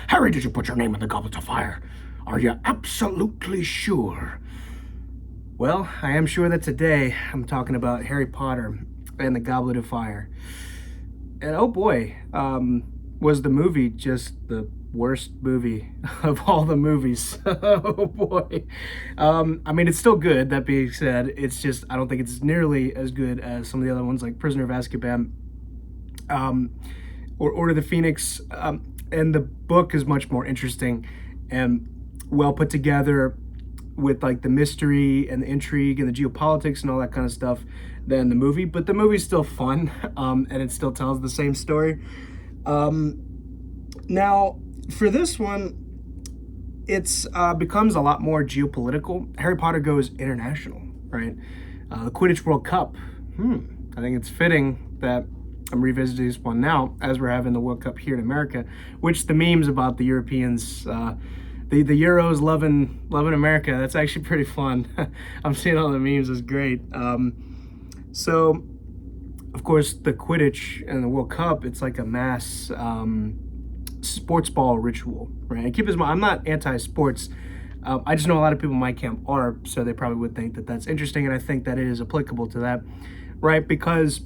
Harry, did you put your name in the Goblet of Fire? Are you absolutely sure? Well, I am sure that today I'm talking about Harry Potter and the Goblet of Fire. And oh boy, was the movie just the worst movie of all the movies. Oh boy. I mean, it's still good. That being said, it's just, I don't think it's nearly as good as some of the other ones like Prisoner of Azkaban, or Order of the Phoenix. And the book is much more interesting and well put together with like the mystery and the intrigue and the geopolitics and all that kind of stuff than the movie. But the movie's still fun, and it still tells the same story. Now, for this one, it's becomes a lot more geopolitical. Harry Potter goes international, right? The Quidditch World Cup. I think it's fitting that I'm revisiting this one now as we're having the World Cup here in America, which the memes about the Europeans, the Euros loving America, that's actually pretty fun. I'm seeing all the memes, it's great. So, of course, the Quidditch and the World Cup, it's like a mass sportsball ritual, right? And keep in mind, I'm not anti-sports. I just know a lot of people in my camp are, so they probably would think that that's interesting, and I think that it is applicable to that, right? Because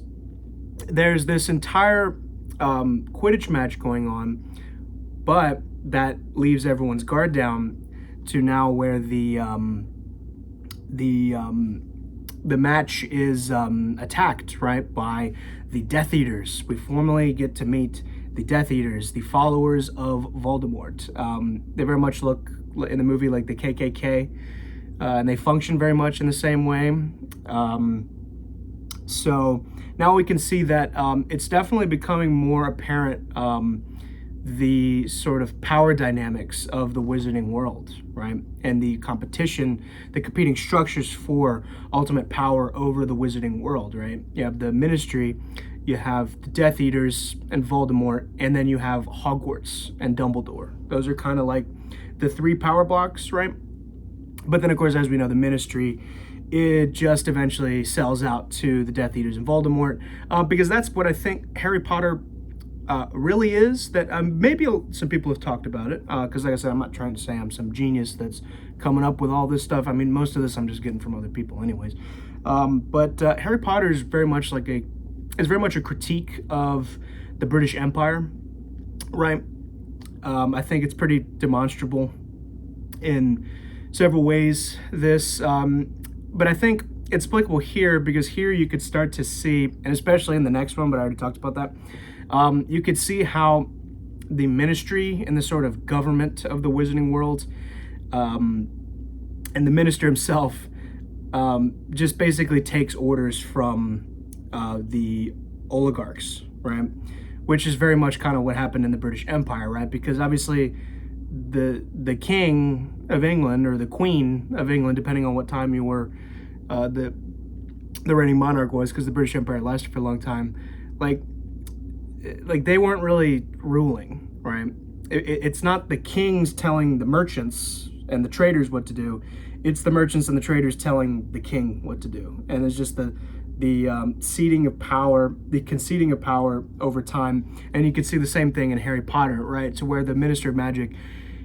there's this entire Quidditch match going on, but that leaves everyone's guard down to now where the match is attacked, right, by the Death Eaters. We formally get to meet the Death Eaters, the followers of Voldemort. They very much look in the movie like the KKK, and they function very much in the same way. So now we can see that it's definitely becoming more apparent, the sort of power dynamics of the wizarding world, right? And the competition, the competing structures for ultimate power over the wizarding world, right? You have the Ministry, you have the Death Eaters and Voldemort, and then you have Hogwarts and Dumbledore. Those are kind of like the three power blocks, right? But then, of course, as we know, the Ministry, it just eventually sells out to the Death Eaters and Voldemort, because that's what I think Harry Potter really is. That maybe some people have talked about it, because like I said, I'm not trying to say I'm some genius that's coming up with all this stuff. I mean, most of this I'm just getting from other people anyways. But Harry Potter is very much like a critique of the British Empire, right? I think it's pretty demonstrable in several ways, this, but I think it's applicable here because here you could start to see, and especially in the next one, but I already talked about that, you could see how the Ministry and the sort of government of the wizarding world, and the minister himself, just basically takes orders from the oligarchs, right? Which is very much kind of what happened in the British Empire, right? Because obviously the King of England or the Queen of England, depending on what time you were, the reigning monarch was, because the British Empire lasted for a long time, like they weren't really ruling, right? It's not the kings telling the merchants and the traders what to do. It's the merchants and the traders telling the king what to do. And it's just the ceding of power, the conceding of power over time. And you can see the same thing in Harry Potter, right? To where the Minister of Magic,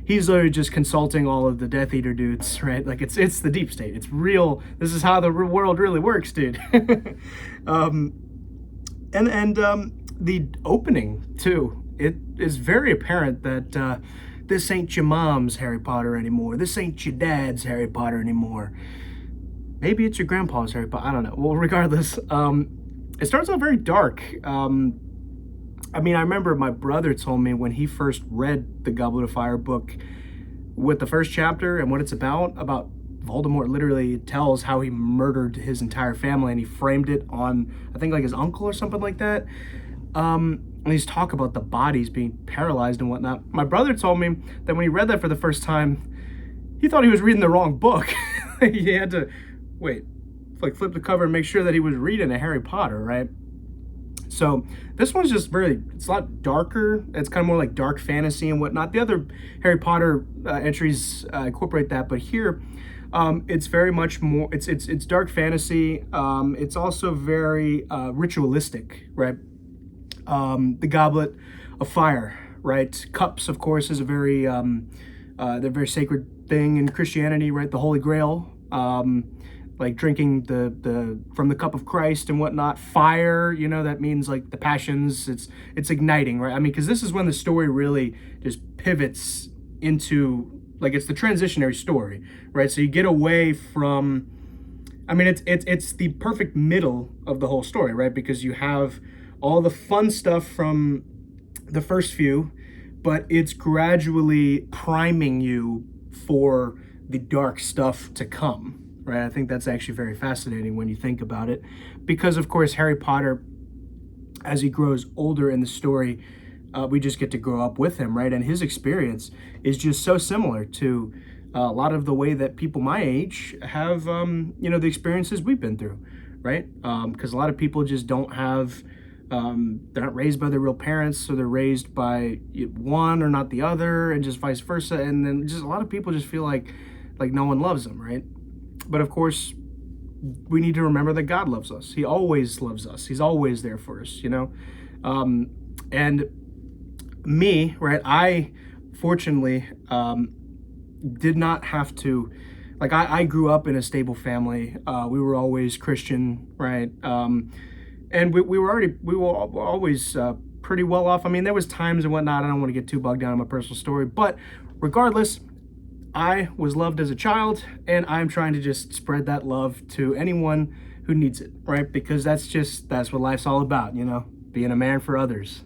he's literally just consulting all of the Death Eater dudes, right? Like it's the deep state. It's real. This is how the world really works, dude. The opening too, it is very apparent that this ain't your mom's Harry Potter anymore. This ain't your dad's Harry Potter anymore. Maybe it's your grandpa's Harry Potter. I don't know. Well, regardless, it starts out very dark. I mean, I remember my brother told me when he first read the Goblet of Fire book with the first chapter and what it's about Voldemort literally tells how he murdered his entire family, and he framed it on, I think, like his uncle or something like that. And he's talk about the bodies being paralyzed and whatnot. My brother told me that when he read that for the first time, he thought he was reading the wrong book. He had to flip the cover and make sure that he was reading a Harry Potter, right? So this one's just it's a lot darker. It's kind of more like dark fantasy and whatnot. The other Harry Potter entries incorporate that, but here it's very much more, it's dark fantasy. It's also very ritualistic, right? The Goblet of Fire, right? Cups, of course, is a they're very sacred thing in Christianity, right? The Holy Grail, like drinking the from the cup of Christ and whatnot. Fire, that means like the passions. It's igniting, right? I mean, because this is when the story really just pivots into, like, it's the transitionary story, right? So you get away from, I mean, it's the perfect middle of the whole story, right? Because you have all the fun stuff from the first few, but it's gradually priming you for the dark stuff to come, right? I think that's actually very fascinating when you think about it, because of course Harry Potter, as he grows older in the story, we just get to grow up with him, right? And his experience is just so similar to a lot of the way that people my age have, the experiences we've been through, right? Because a lot of people just don't have, they're not raised by their real parents, so they're raised by one or not the other, and just vice versa. And then just a lot of people just feel like no one loves them, right? But of course, we need to remember that God loves us. He always loves us. He's always there for us, And me, right, I fortunately did not have to, like, I grew up in a stable family. We were always Christian, right? And we were always pretty well off. I mean, there was times and whatnot. I don't want to get too bogged down in my personal story, but regardless, I was loved as a child, and I'm trying to just spread that love to anyone who needs it, right? Because that's what life's all about, being a man for others.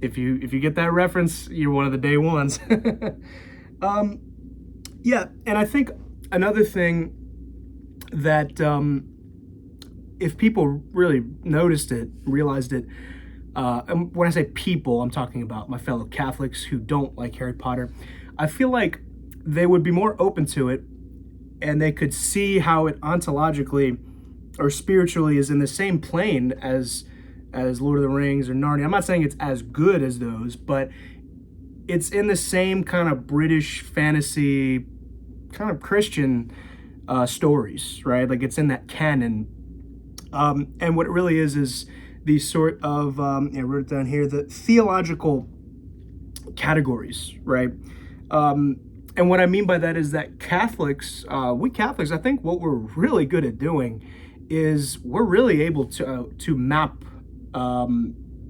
If you get that reference, you're one of the day ones. Yeah, and I think another thing that if people really noticed it, realized it, and when I say people, I'm talking about my fellow Catholics who don't like Harry Potter, I feel like they would be more open to it, and they could see how it ontologically or spiritually is in the same plane as Lord of the Rings or Narnia. I'm not saying it's as good as those, but it's in the same kind of British fantasy, kind of Christian stories, right? Like, it's in that canon. And what it really is these sort of, I wrote it down here, the theological categories, right? And what I mean by that is that Catholics, I think what we're really good at doing is we're really able to map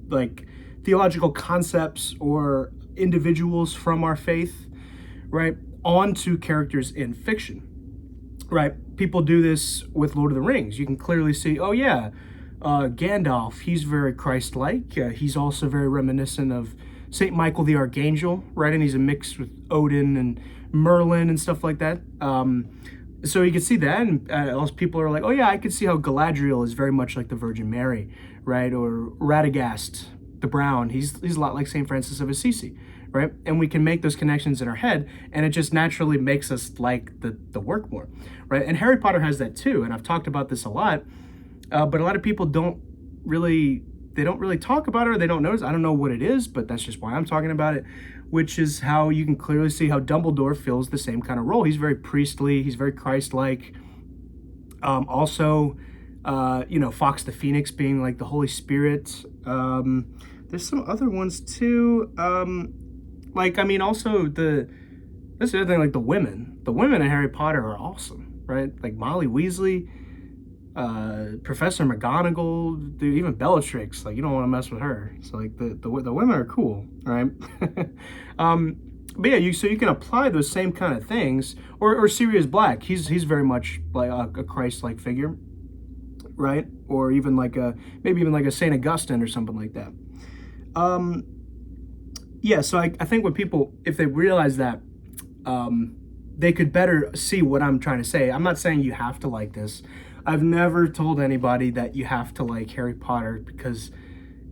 like theological concepts or individuals from our faith, right, onto characters in fiction, right? People do this with Lord of the Rings. You can clearly see, oh yeah, Gandalf, he's very Christ-like. He's also very reminiscent of Saint Michael the Archangel, right? And he's a mix with Odin and Merlin and stuff like that. So you can see that, and also people are like, oh yeah, I can see how Galadriel is very much like the Virgin Mary, right? Or Radagast the Brown, he's a lot like Saint Francis of Assisi, right? And we can make those connections in our head, and it just naturally makes us like the work more, right? And Harry Potter has that too, and I've talked about this a lot, but a lot of people don't really talk about it, or they don't notice. I don't know what it is, but that's just why I'm talking about it, which is how you can clearly see how Dumbledore fills the same kind of role. He's very priestly, he's very Christ-like. Also, Fox the Phoenix being like the Holy Spirit. There's some other ones too. Also that's the other thing, like the women in Harry Potter are awesome, right? Like Molly Weasley, Professor McGonagall, dude, even Bellatrix, like you don't want to mess with her. So like the women are cool, right? But yeah, so you can apply those same kind of things, or Sirius Black. He's very much like a Christ-like figure, right? Or even maybe even like a Saint Augustine or something like that. Yeah, so I think when people, if they realize that, they could better see what I'm trying to say. I'm not saying you have to like this. I've never told anybody that you have to like Harry Potter, because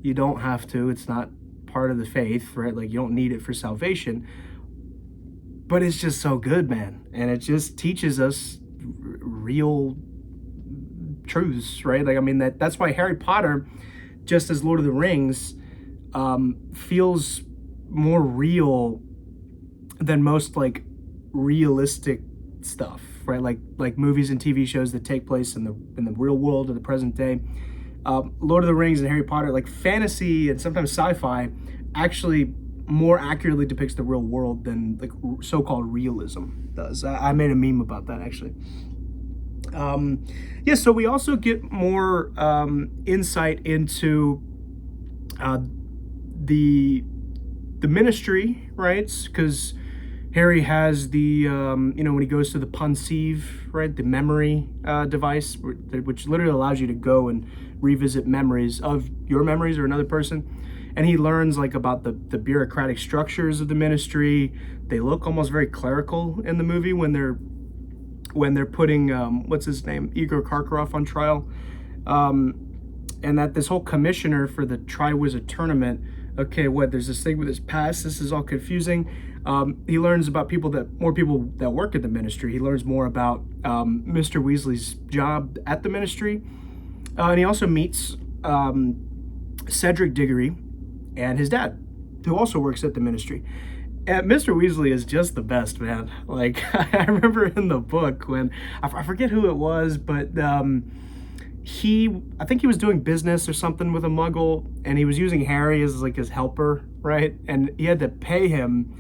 you don't have to. It's not part of the faith, right? Like, you don't need it for salvation. But it's just so good, man. And it just teaches us real truths, right? Like, I mean, that's why Harry Potter, just as Lord of the Rings, feels more real than most like realistic stuff, right? Like movies and TV shows that take place in the real world of the present day. Lord of the Rings and Harry Potter, like fantasy and sometimes sci-fi, actually more accurately depicts the real world than like so-called realism does. I made a meme about that actually. Yeah, so we also get more insight into the ministry, right? Because Harry has the when he goes to the Pensieve, right, the memory device, which literally allows you to go and revisit memories of your memories or another person, and he learns like about the bureaucratic structures of the ministry. They look almost very clerical in the movie when they're putting what's his name, Igor Karkaroff, on trial, and that this whole commissioner for the Triwizard tournament. Okay, there's this thing with his past. This is all confusing. He learns about more people that work at the ministry. He learns more about Mr. Weasley's job at the ministry, and he also meets Cedric Diggory and his dad, who also works at the ministry. And Mr. Weasley is just the best, man. Like, I remember in the book when, I forget who it was, but I think he was doing business or something with a muggle, and he was using Harry as like his helper, right? And he had to pay him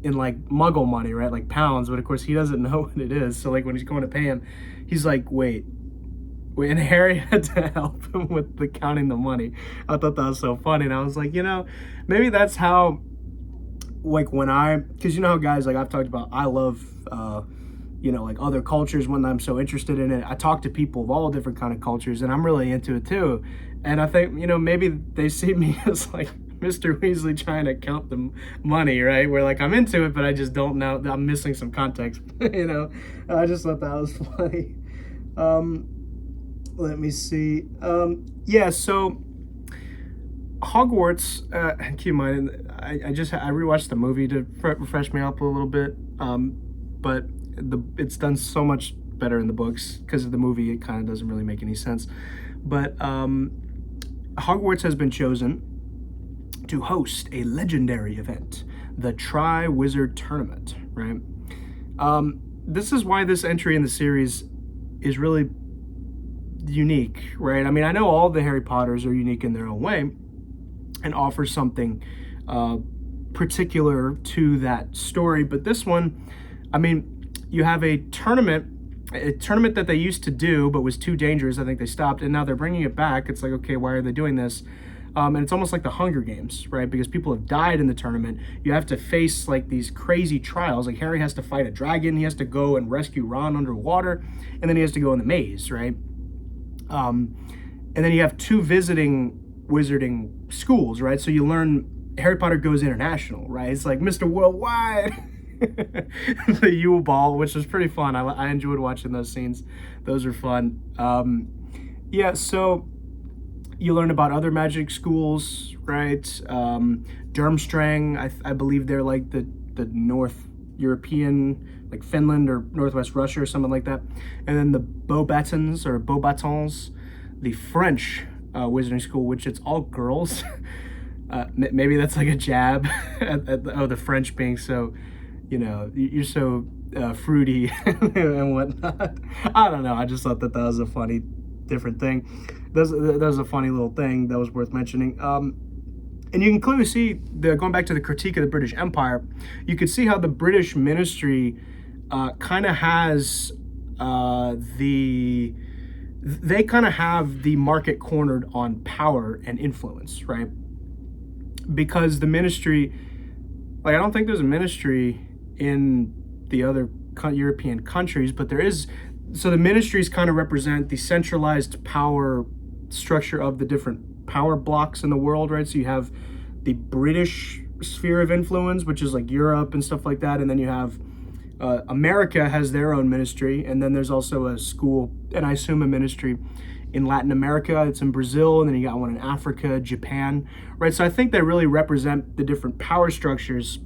in like muggle money, right? Like pounds, but of course he doesn't know what it is. So like when he's going to pay him, he's like, wait, and Harry had to help him with the counting the money. I thought that was so funny. And I was like, maybe that's how, like because you know how guys, like I've talked about, I love, like other cultures when I'm so interested in it. I talk to people of all different kind of cultures and I'm really into it too. And I think, maybe they see me as like Mr. Weasley trying to count the money, right? Where like I'm into it, but I just don't know, I'm missing some context, I just thought that was funny. Let me see. Yeah, so Hogwarts, keep in mind, I rewatched the movie to refresh me up a little bit, but it's done so much better in the books. Because of the movie, it kind of doesn't really make any sense. But Hogwarts has been chosen to host a legendary event, the Triwizard Tournament, right? This is why this entry in the series is really unique, right? I mean, I know all the Harry Potters are unique in their own way and offer something particular to that story, but this one, I mean, you have a tournament that they used to do but was too dangerous. I think they stopped, and now they're bringing it back. It's like, okay, why are they doing this? And it's almost like the Hunger Games, right? Because people have died in the tournament. You have to face like these crazy trials. Like Harry has to fight a dragon. He has to go and rescue Ron underwater, and then he has to go in the maze, right? And then you have 2 visiting wizarding schools, right? So you learn Harry Potter goes international, right? It's like Mr. Worldwide. The Yule Ball, which was pretty fun. I enjoyed watching those scenes. Those are fun. Yeah, so you learn about other magic schools, right? Durmstrang, I believe they're like the North European, like Finland or Northwest Russia or something like that. And then the Beauxbatons, the French wizarding school, which it's all girls. Maybe that's like a jab at the French being so, you're so fruity and whatnot. I don't know. I just thought that was a funny, different thing. That was a funny little thing that was worth mentioning. And you can clearly see, going back to the critique of the British Empire, you could see how the British ministry kind of has they kind of have the market cornered on power and influence, right? Because the ministry, like, I don't think there's a ministry in the other European countries, but there is. So the ministries kind of represent the centralized power structure of the different power blocks in the world, right? So you have the British sphere of influence, which is like Europe and stuff like that, and then you have America has their own ministry, and then there's also a school, and I assume a ministry in Latin America. It's in Brazil, and then you got one in Africa, Japan, right? So I think they really represent the different power structures.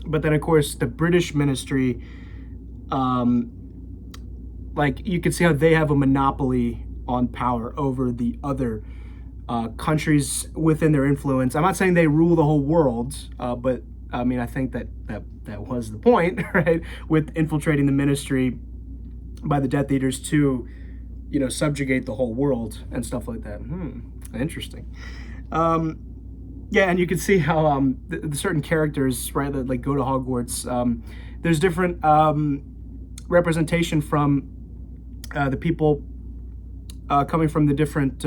But then, of course, the British ministry, like, you can see how they have a monopoly on power over the other countries within their influence. I'm not saying they rule the whole world, but I mean, I think that was the point, right? With infiltrating the ministry by the Death Eaters to, subjugate the whole world and stuff like that. Interesting. Yeah, and you can see how the certain characters, right, that like go to Hogwarts. There's different representation from the people coming from the different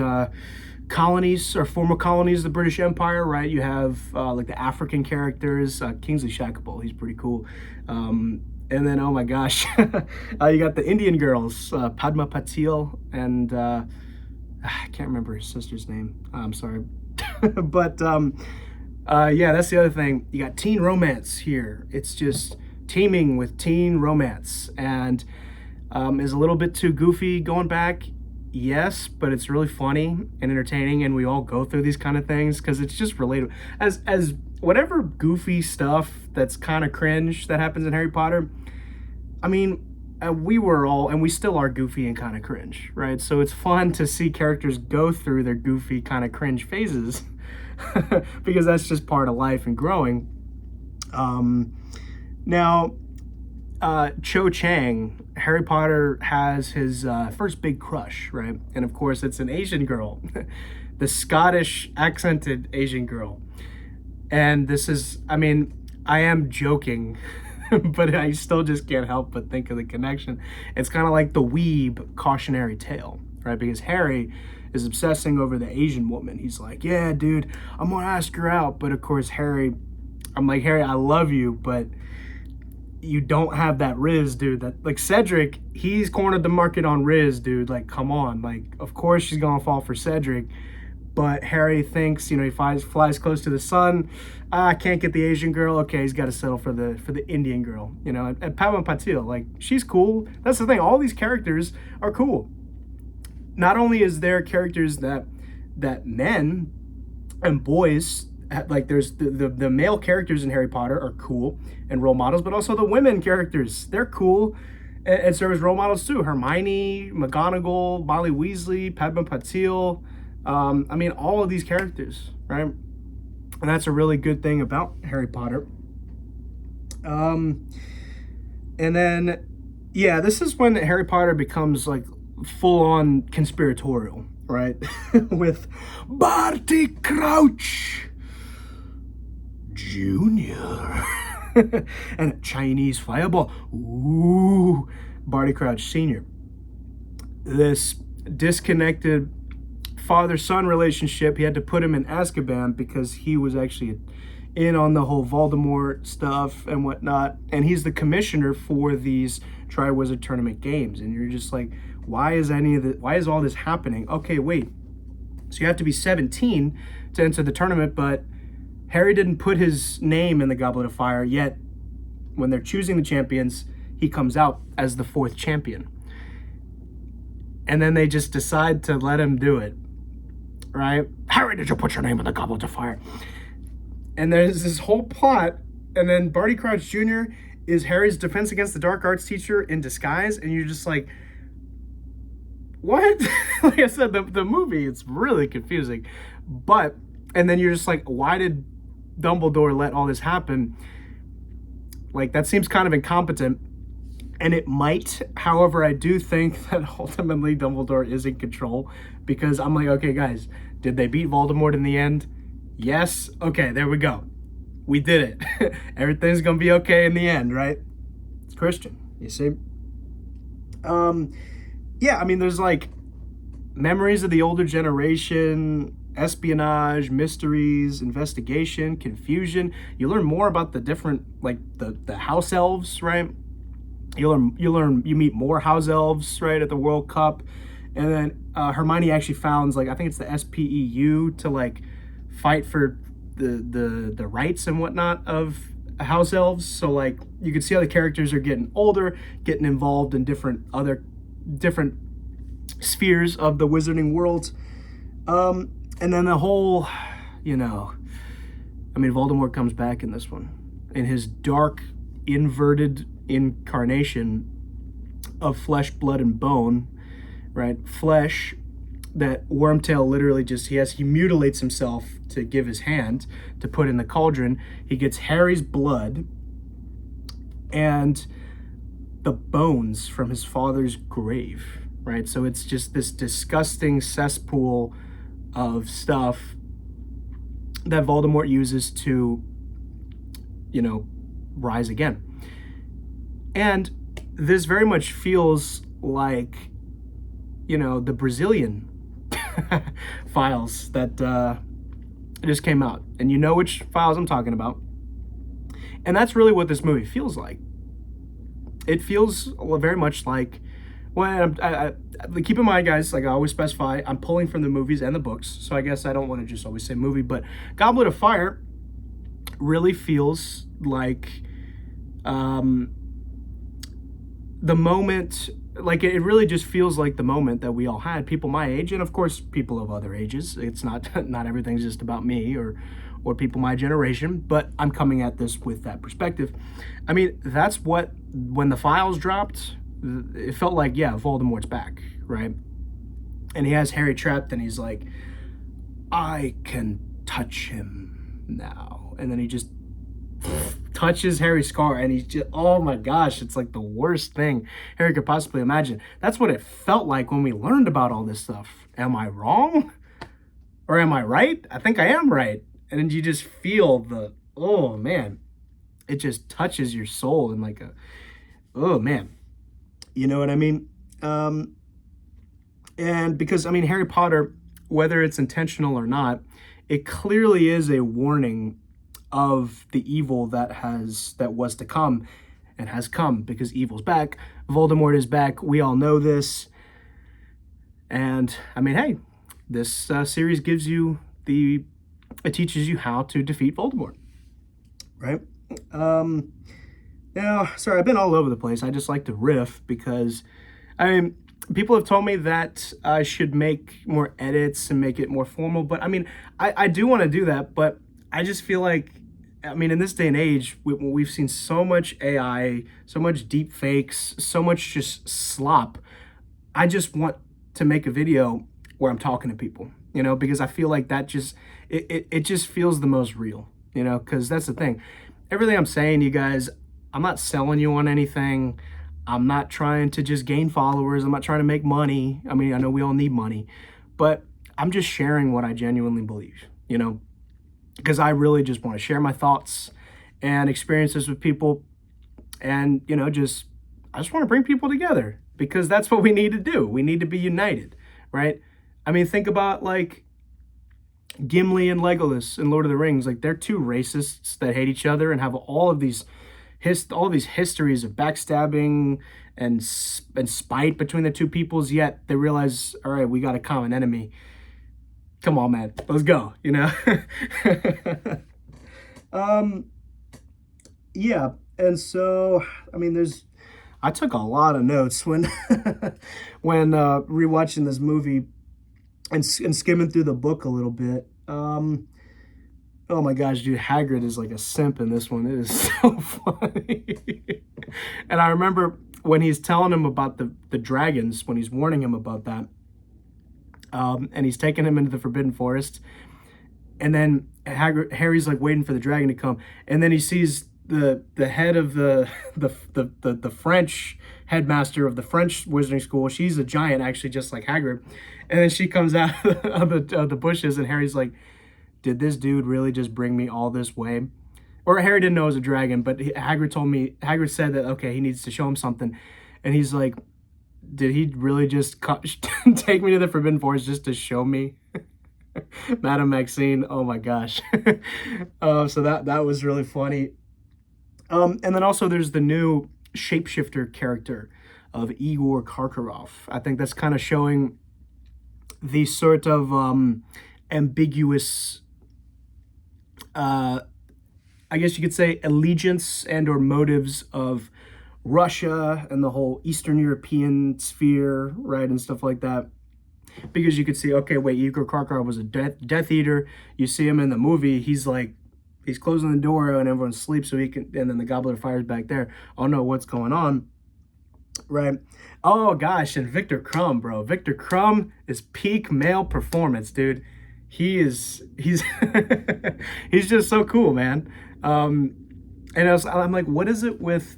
colonies or former colonies of the British Empire, right? You have like the African characters, Kingsley Shacklebolt, he's pretty cool. And then, oh my gosh, you got the Indian girls, Padma Patil, and I can't remember his sister's name. I'm sorry. But yeah, that's the other thing. You got teen romance here. It's just teeming with teen romance, and is a little bit too goofy going back. Yes, but it's really funny and entertaining, and we all go through these kind of things because it's just relatable. As whatever goofy stuff that's kind of cringe that happens in Harry Potter, I mean, we were all, and we still are goofy and kind of cringe, right? So it's fun to see characters go through their goofy kind of cringe phases because that's just part of life and growing. Now, Cho Chang, Harry Potter has his first big crush, right? And of course, it's an Asian girl, the Scottish accented Asian girl. And this is, I mean, I am joking, but I still just can't help but think of the connection. It's kind of like the weeb cautionary tale, right? Because Harry is obsessing over the Asian woman. He's like, yeah, dude, I'm gonna ask her out. But of course, I'm like, Harry, I love you, but you don't have that Riz, dude. That, like, Cedric, he's cornered the market on Riz, dude. Like, come on. Like, of course she's gonna fall for Cedric. But Harry thinks, you know, he flies close to the sun. I can't get the Asian girl. Okay, he's got to settle for the Indian girl, you know. And Padma Patil, like, she's cool. That's the thing. All these characters are cool. Not only is there characters that men and boys, like, there's the male characters in Harry Potter are cool and role models, but also the women characters, they're cool and serve as role models too. Hermione, McGonagall, Molly Weasley, Padma Patil. I mean, all of these characters, right? And that's a really good thing about Harry Potter. And then, yeah, this is when Harry Potter becomes like full-on conspiratorial, right? With Barty Crouch Jr. and Chinese Fireball. Ooh, Barty Crouch Sr. This disconnected father-son relationship, he had to put him in Azkaban because he was actually in on the whole Voldemort stuff and whatnot, and he's the commissioner for these Triwizard Tournament games, and you're just like, why is all this happening? Okay, wait, so you have to be 17 to enter the tournament, but Harry didn't put his name in the Goblet of Fire, yet when they're choosing the champions, he comes out as the 4th champion. And then they just decide to let him do it. Right? Harry, did you put your name in the Goblet of Fire? And there's this whole plot, and then Barty Crouch Jr. is Harry's Defense Against the Dark Arts teacher in disguise, and you're just like, what? Like I said, the movie, it's really confusing. But, and then you're just like, why did Dumbledore let all this happen? Like, that seems kind of incompetent. And it might, however, I do think that ultimately Dumbledore is in control, because I'm like, okay, guys, did they beat Voldemort in the end? Yes. Okay, there we go. We did it. Everything's gonna be okay in the end, right? It's Christian, you see. Yeah, I mean, there's like memories of the older generation, espionage, mysteries, investigation, confusion. You learn more about the different, like the house elves, right? You meet more house elves, right, at the World Cup. And then Hermione actually founds, like, I think it's the SPEU to like fight for the rights and whatnot of house elves. So like you can see how the characters are getting older, getting involved in different spheres of the wizarding world. And then the whole, you know, I mean, Voldemort comes back in this one in his dark, inverted incarnation of flesh, blood, and bone, right? Flesh that Wormtail literally just, he mutilates himself to give his hand to put in the cauldron. He gets Harry's blood and the bones from his father's grave, right? So it's just this disgusting cesspool of stuff that Voldemort uses to, rise again. And this very much feels like, the Brazilian files that just came out. And you know which files I'm talking about. And that's really what this movie feels like. It feels very much like, well, keep in mind, guys, like I always specify, I'm pulling from the movies and the books, so I guess I don't want to just always say movie, but Goblet of Fire really feels like the moment, like it really just feels like the moment that we all had, people my age, and of course people of other ages. It's not everything's just about me or people my generation, but I'm coming at this with that perspective. I mean, that's what, when the files dropped, it felt like, yeah, Voldemort's back, right? And he has Harry trapped, and he's like, I can touch him now. And then he just touches Harry's scar, and he's just, oh my gosh, it's like the worst thing Harry could possibly imagine. That's what it felt like when we learned about all this stuff. Am I wrong? Or am I right? I think I am right. And then you just feel the, oh man, it just touches your soul in like a, oh man. You know what I mean? And because, I mean, Harry Potter, whether it's intentional or not, it clearly is a warning of the evil that was to come and has come, because evil's back. Voldemort is back. We all know this. And I mean, hey, this series gives you it teaches you how to defeat Voldemort, right? Now, sorry, I've been all over the place. I just like to riff because, I mean, people have told me that I should make more edits and make it more formal. But I mean, I do want to do that, but I just feel like, I mean, in this day and age, we've seen so much AI, so much deep fakes, so much just slop. I just want to make a video where I'm talking to people, because I feel like that just, it just feels the most real, because that's the thing. Everything I'm saying, you guys, I'm not selling you on anything. I'm not trying to just gain followers. I'm not trying to make money. I mean, I know we all need money, but I'm just sharing what I genuinely believe, because I really just want to share my thoughts and experiences with people. And, I just want to bring people together, because that's what we need to do. We need to be united, right? I mean, think about like Gimli and Legolas in Lord of the Rings. Like, they're two racists that hate each other and have all of these histories of backstabbing and spite between the two peoples, yet they realize, all right, we got a common enemy. Come on, man, let's go, Yeah, and so, I mean, I took a lot of notes when rewatching this movie and skimming through the book a little bit. Oh my gosh, dude, Hagrid is like a simp in this one. It is so funny. And I remember when he's telling him about the dragons, when he's warning him about that, and he's taking him into the Forbidden Forest, and then Harry's like waiting for the dragon to come, and then he sees the head of the French headmaster of the French wizarding school. She's a giant, actually, just like Hagrid, and then she comes out of the bushes, and Harry's like, did this dude really just bring me all this way? Or Harry didn't know it was a dragon, but Hagrid said that, okay, he needs to show him something. And he's like, did he really just take me to the Forbidden Forest just to show me Madame Maxine? Oh my gosh. So that was really funny. And then also there's the new shapeshifter character of Igor Karkaroff. I think that's kind of showing the sort of ambiguous, I guess you could say, allegiance and or motives of Russia and the whole Eastern European sphere, right, and stuff like that. Because you could see, okay, wait, Igor Karkaroff was a Death Eater. You see him in the movie, he's closing the door and everyone sleeps so he can, and then the Goblet of Fire is back there. Oh no, what's going on? Right. Oh gosh, and Victor Crumb, bro. Victor Crumb is peak male performance, dude. He's he's just so cool, man. And I'm like, what is it with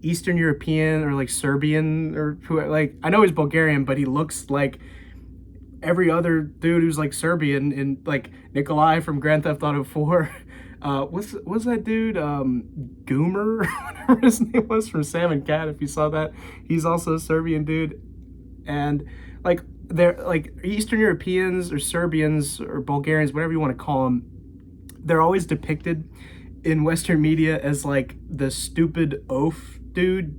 Eastern European or like Serbian or who? Like, I know he's Bulgarian, but he looks like every other dude who's like Serbian, and like Nikolai from Grand Theft Auto 4. What's that dude? Goomer, whatever his name was from Sam and Cat. If you saw that, he's also a Serbian dude, and like they're like Eastern Europeans or Serbians or Bulgarians, whatever you want to call them. They're always depicted in Western media as like the stupid oaf dude,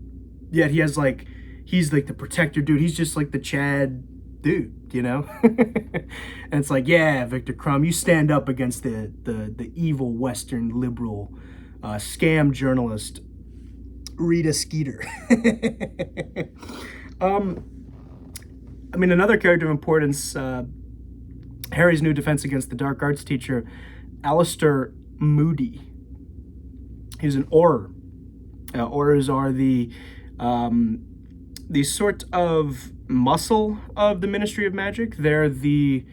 yet he's like the protector dude. He's just like the Chad dude, you know? And it's like, yeah, Victor Crumb, you stand up against the evil Western liberal scam journalist Rita Skeeter. I mean, another character of importance, Harry's new defense against the dark arts teacher, Alistair Moody. He's an Auror. Aurors are the sort of muscle of the Ministry of Magic. They're the,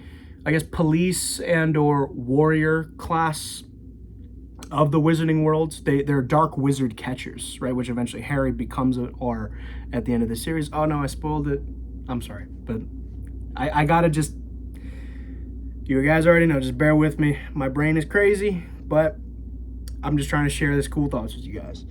I guess, police and or warrior class of the wizarding world. They're dark wizard catchers, right? Which eventually Harry becomes an Auror at the end of the series. Oh no, I spoiled it. I'm sorry, but I gotta just, you guys already know, just bear with me. My brain is crazy, but I'm just trying to share this cool thoughts with you guys.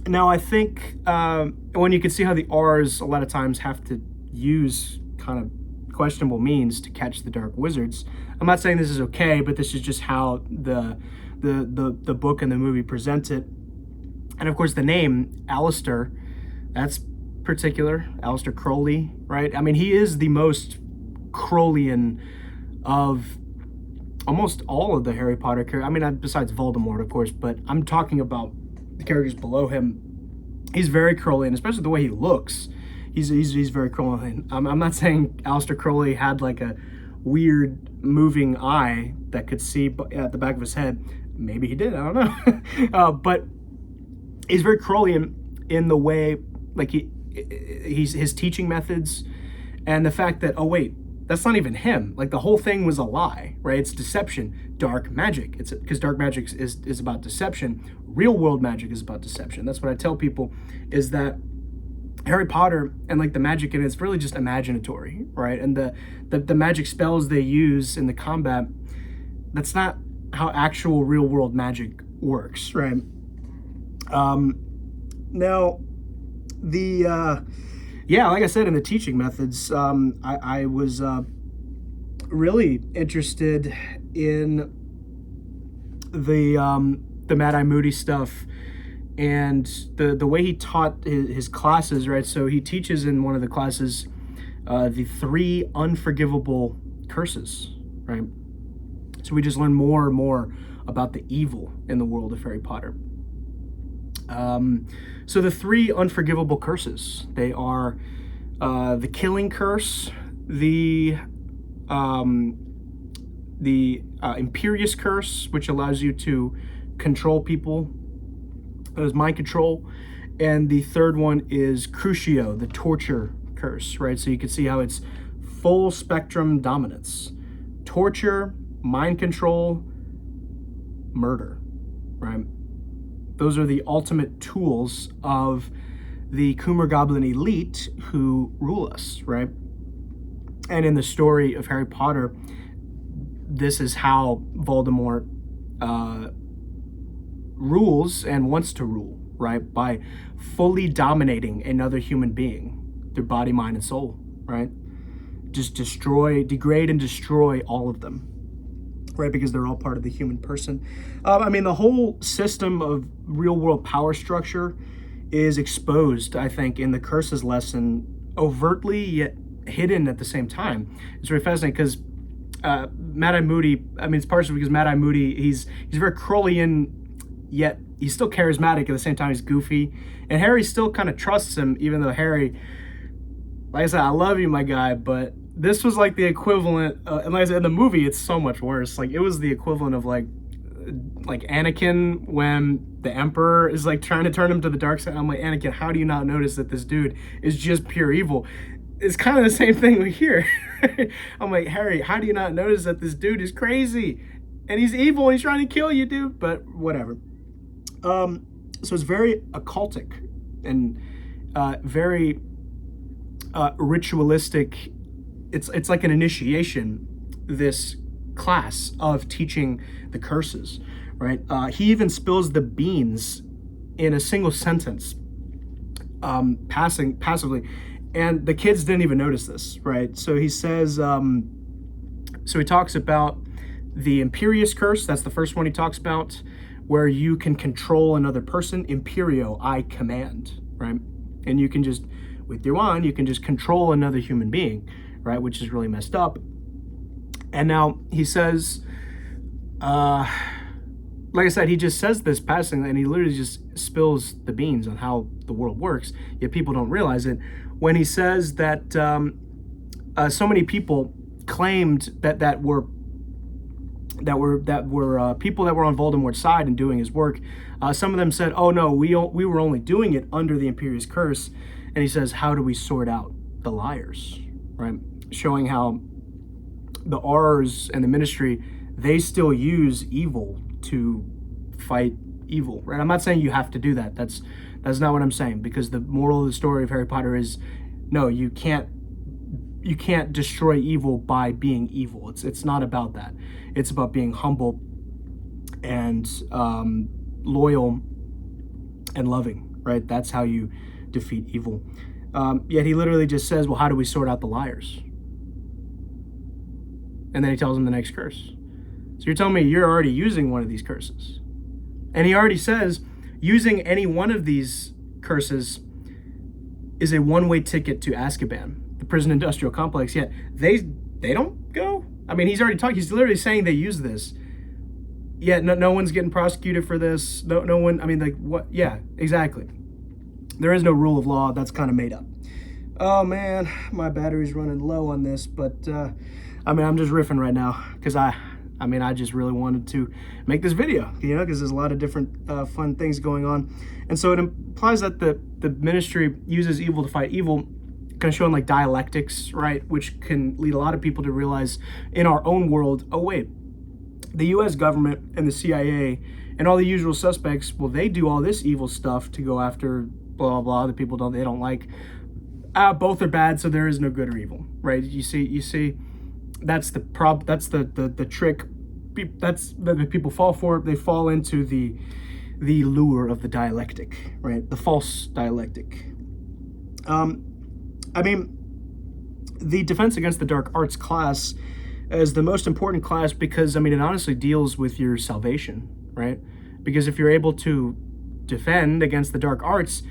Now, I think when you can see how the Aurors a lot of times have to use kind of questionable means to catch the dark wizards. I'm not saying this is okay, but this is just how the book and the movie present it. And of course, the name Alistair, that's particular. Alistair Crowley, right? I mean, he is the most Crowleyan of almost all of the Harry Potter characters. I mean, besides Voldemort, of course, but I'm talking about the characters below him. He's very Crowleyan, especially the way he looks. He's very Crowleyan. I'm not saying Alistair Crowley had like a weird moving eye that could see at the back of his head. Maybe he did, I don't know. But he's very Crowleyan in the way, like his teaching methods, and the fact that, oh wait, that's not even him. Like the whole thing was a lie, right? It's deception, dark magic. It's because dark magic is about deception. Real world magic is about deception. That's what I tell people, is that Harry Potter and like the magic in it's really just imaginatory, right? And the magic spells they use in the combat, that's not how actual real world magic works, right? Now, yeah, like I said, in the teaching methods, I was really interested in the Mad-Eye Moody stuff and the way he taught his classes, right? So he teaches in one of the classes the 3 unforgivable curses, right? So we just learn more and more about the evil in the world of Harry Potter. So the 3 unforgivable curses, they are the killing curse, the Imperious curse, which allows you to control people, as mind control, and the third one is Crucio, the torture curse, right? So you can see how it's full spectrum dominance, torture, mind control, murder, right? Those are the ultimate tools of the Coomer Goblin elite who rule us, right? And in the story of Harry Potter, this is how Voldemort rules and wants to rule, right? By fully dominating another human being, their body, mind, and soul, right? Just degrade and destroy all of them, right? Because they're all part of the human person. I mean, the whole system of real world power structure is exposed, I think, in the Curses lesson, overtly yet hidden at the same time. It's very fascinating because Mad-Eye Moody, I mean, it's partially because Mad-Eye Moody, he's very Crowleyan, yet he's still charismatic at the same time. He's goofy, and Harry still kind of trusts him, even though Harry, like I said, I love you, my guy, but this was like the equivalent, and like I said, in the movie, it's so much worse. Like, it was the equivalent of like Anakin when the Emperor is like trying to turn him to the dark side. I'm like, Anakin, how do you not notice that this dude is just pure evil? It's kind of the same thing we hear. I'm like, Harry, how do you not notice that this dude is crazy and he's evil and he's trying to kill you, dude? But whatever. So it's very occultic and very ritualistic it's like an initiation, this class of teaching the curses, right? He even spills the beans in a single sentence, passively, and the kids didn't even notice this, right? So he says, so he talks about the Imperious curse. That's the first one he talks about, where you can control another person. Imperio, I command, right? And you can just, with your wand, you can just control another human being, right? Which is really messed up. And now he says, like I said, he just says this passing, and he literally just spills the beans on how the world works, yet people don't realize it. When he says that so many people claimed that were people that were on Voldemort's side and doing his work. Some of them said, "Oh no, we were only doing it under the Imperious curse." And he says, "How do we sort out the liars?" Right, showing how the R's and the Ministry, they still use evil to fight evil. Right, I'm not saying you have to do that. That's not what I'm saying, because the moral of the story of Harry Potter is, no, you can't destroy evil by being evil. It's not about that. It's about being humble and loyal and loving, right? That's how you defeat evil. Yet he literally just says, well, how do we sort out the liars? And then he tells them the next curse. So you're telling me you're already using one of these curses. And he already says using any one of these curses is a one-way ticket to Azkaban, the prison industrial complex. Yet they don't go. I mean, he's already talking. He's literally saying they use this. Yet no one's getting prosecuted for this. No one. I mean, like, what? Yeah, exactly. There is no rule of law. That's kind of made up. Oh man, my battery's running low on this. But I mean, I'm just riffing right now because I just really wanted to make this video, because there's a lot of different fun things going on. And so it implies that the Ministry uses evil to fight evil, kind of showing like dialectics, right? Which can lead a lot of people to realize in our own world, oh wait, the US government and the CIA and all the usual suspects, well, they do all this evil stuff to go after blah, blah, blah, the people they don't like. Both are bad, so there is no good or evil, right? You see, that's the trick. That's that people fall for. They fall into the lure of the dialectic, right? The false dialectic. I mean, the Defense Against the Dark Arts class is the most important class because, I mean, it honestly deals with your salvation, right? Because if you're able to defend against the dark arts,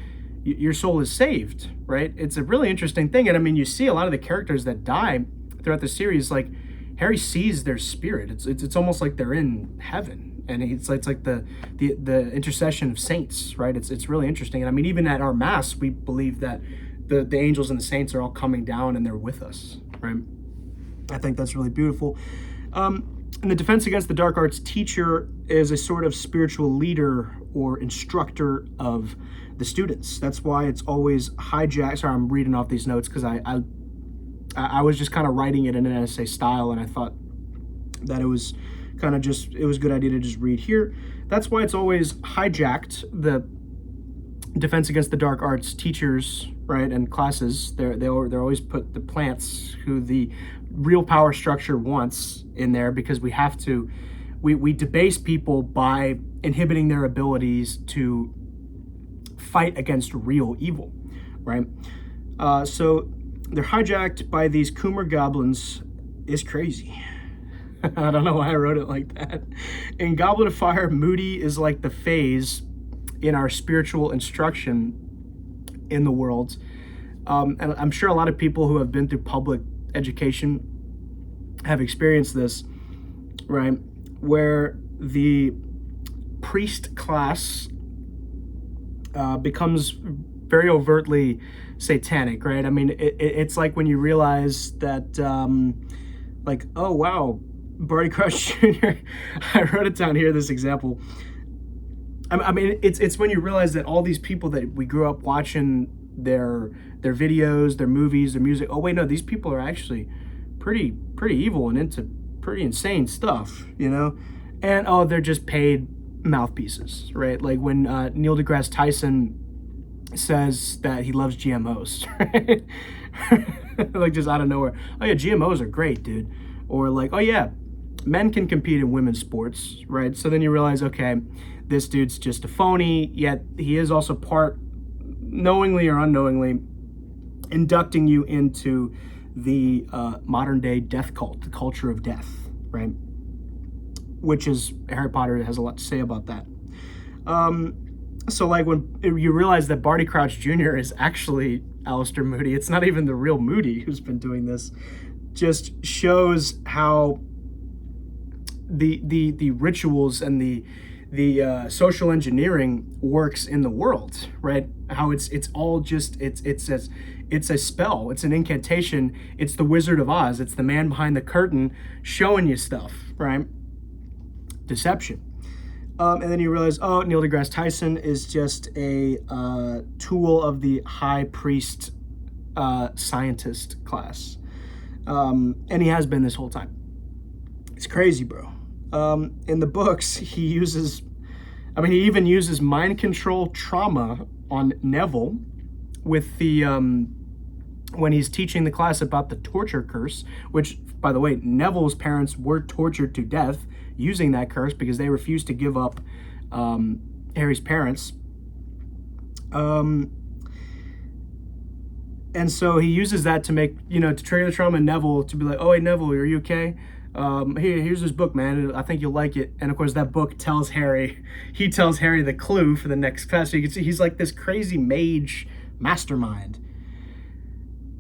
your soul is saved, right? It's a really interesting thing. And I mean, you see a lot of the characters that die throughout the series, like Harry sees their spirit. It's almost like they're in heaven, and it's like the intercession of saints, right? It's really interesting. And I mean, even at our mass, we believe that the angels and the saints are all coming down and they're with us, right? I think that's really beautiful. And the Defense Against the Dark Arts teacher is a sort of spiritual leader or instructor of the students. That's why it's always hijacked. Sorry, I'm reading off these notes because I was just kind of writing it in an essay style, and I thought that it was kind of just, it was a good idea to just read here. That's why it's always hijacked the Defense Against the Dark Arts teachers, right, and classes. They're always put the plants who the real power structure wants in there, because we have to, we debase people by inhibiting their abilities to fight against real evil, right? So they're hijacked by these Coomer goblins. Is crazy. I don't know why I wrote it like that. In Goblet of Fire, Moody is like the phase in our spiritual instruction in the world. And I'm sure a lot of people who have been through public education have experienced this, right? Where the priest class becomes very overtly satanic, right? I mean, it's like when you realize that, like, oh, wow, Barty Crouch Jr., I wrote it down here, this example. I mean, it's when you realize that all these people that we grew up watching their videos, their movies, their music, oh wait, no, these people are actually pretty evil and into pretty insane stuff, you know? And oh, they're just paid mouthpieces, right? Like when Neil deGrasse Tyson says that he loves GMOs, right? Like just out of nowhere. Oh yeah, GMOs are great, dude. Or like, oh yeah, men can compete in women's sports, right? So then you realize, okay, this dude's just a phony, yet he is also part, knowingly or unknowingly, inducting you into the modern day death cult, the culture of death, right? Which is, Harry Potter has a lot to say about that. So like when you realize that Barty Crouch Jr. is actually Alistair Moody, it's not even the real Moody who's been doing this, just shows how the rituals and the social engineering works in the world, right? How it's all just it's a spell, it's an incantation, it's the Wizard of Oz, it's the man behind the curtain showing you stuff, right? Deception. And then you realize, oh, Neil deGrasse Tyson is just a tool of the high priest scientist class. And he has been this whole time. It's crazy, bro. In the books, he even uses mind control trauma on Neville with the, when he's teaching the class about the torture curse, which, by the way, Neville's parents were tortured to death using that curse because they refused to give up Harry's parents. And so he uses that to make, to trigger the trauma in Neville to be like, oh, hey, Neville, are you okay? Here's this book, man. I think you'll like it. And of course, that book tells Harry the clue for the next class. So you can see he's like this crazy mage mastermind.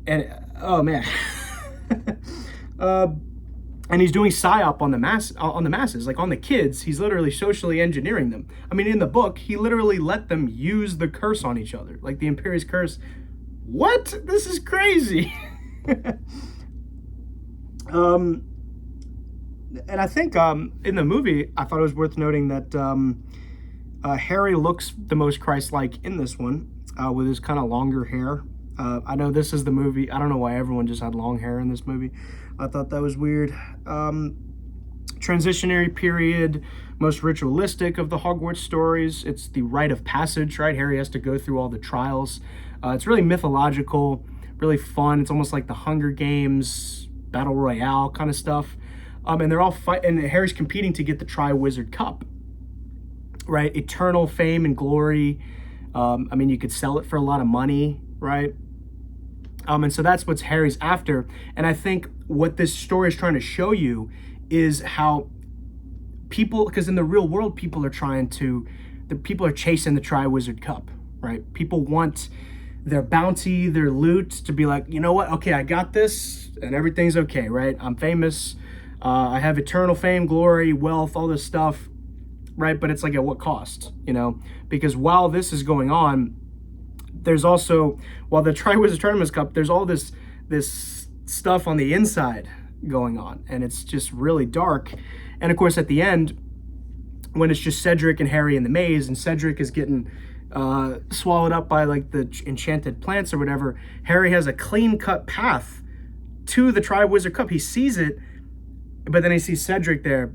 And oh man, and he's doing psyop on the masses, like on the kids. He's literally socially engineering them. I mean, in the book, he literally let them use the curse on each other, like the Imperious Curse. What? This is crazy. And I think in the movie, I thought it was worth noting that Harry looks the most Christ-like in this one, with his kind of longer hair. I know this is the movie. I don't know why everyone just had long hair in this movie. I thought that was weird. Transitionary period, most ritualistic of the Hogwarts stories. It's the rite of passage, right? Harry has to go through all the trials. It's really mythological, really fun. It's almost like the Hunger Games, Battle Royale kind of stuff. And they're all and Harry's competing to get the Triwizard Cup, right? Eternal fame and glory. I mean, you could sell it for a lot of money, right? And so that's what Harry's after. And I think what this story is trying to show you is how people, because in the real world, people are chasing the Triwizard Cup, right? People want their bounty, their loot to be like, you know what? Okay, I got this and everything's okay, right? I'm famous. I have eternal fame, glory, wealth, all this stuff, right? But it's like, at what cost, Because while this is going on, there's also, while the Triwizard Tournament's Cup, there's all this stuff on the inside going on, and it's just really dark. And of course, at the end, when it's just Cedric and Harry in the maze, and Cedric is getting swallowed up by like the enchanted plants or whatever, Harry has a clean-cut path to the Triwizard Cup. He sees it, but then he sees Cedric there,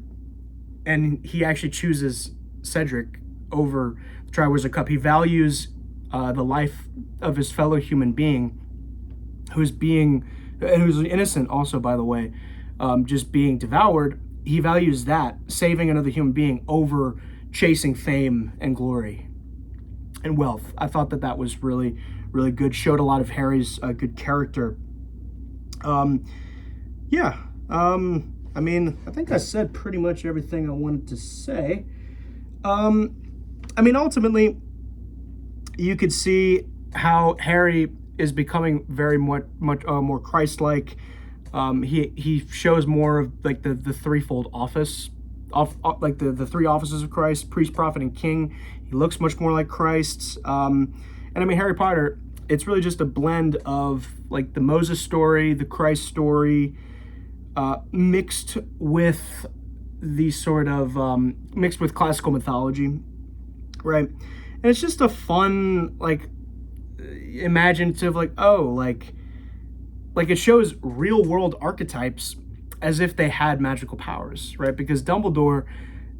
and he actually chooses Cedric over the Triwizard Cup. He values the life of his fellow human being, who's innocent also, by the way, just being devoured. He values that, saving another human being, over chasing fame and glory and wealth. I thought that was really, really good. Showed a lot of Harry's good character. I mean, I think I said pretty much everything I wanted to say. I mean, ultimately, you could see how Harry is becoming very much more Christ-like. He shows more of like the threefold office, like the three offices of Christ: priest, prophet, and king. He looks much more like Christ. And I mean, Harry Potter, it's really just a blend of like the Moses story, the Christ story, mixed with the sort of mixed with classical mythology, right? And it's just a fun, like, imaginative, like, like it shows real world archetypes as if they had magical powers, right? Because Dumbledore,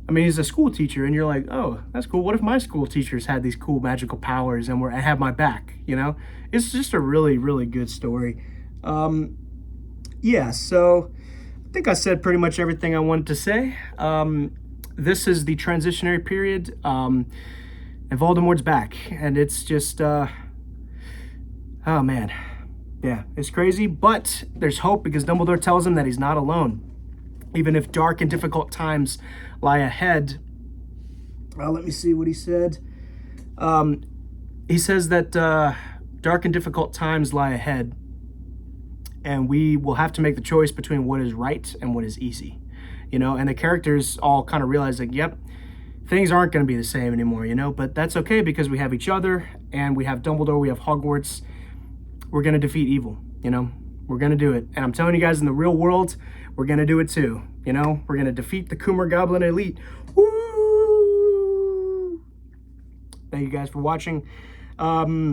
I mean, he's a school teacher, and you're like, oh, that's cool. What if my school teachers had these cool magical powers and had my back, you know? It's just a really, really good story. Yeah, so I think I said pretty much everything I wanted to say. This is the transitionary period, and Voldemort's back, and it's just, oh man. Yeah, it's crazy, but there's hope because Dumbledore tells him that he's not alone. Even if dark and difficult times lie ahead. Let me see what he said. He says that dark and difficult times lie ahead, and we will have to make the choice between what is right and what is easy. You know, and the characters all kind of realize like, yep, things aren't going to be the same anymore, you know, but that's okay because we have each other, and we have Dumbledore, we have Hogwarts. We're going to defeat evil, you know? We're going to do it. And I'm telling you guys, in the real world, we're going to do it too, you know? We're going to defeat the Coomer Goblin Elite. Woo! Thank you guys for watching. Oh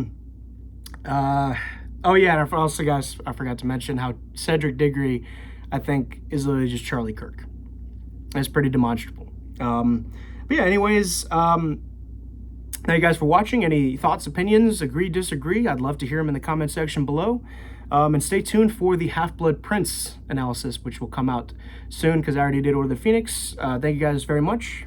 yeah, and also guys, I forgot to mention how Cedric Diggory, I think, is literally just Charlie Kirk. That's pretty demonstrable. But yeah, anyways, thank you guys for watching. Any thoughts, opinions, agree, disagree? I'd love to hear them in the comment section below. And stay tuned for the Half-Blood Prince analysis, which will come out soon because I already did Order of the Phoenix. Thank you guys very much.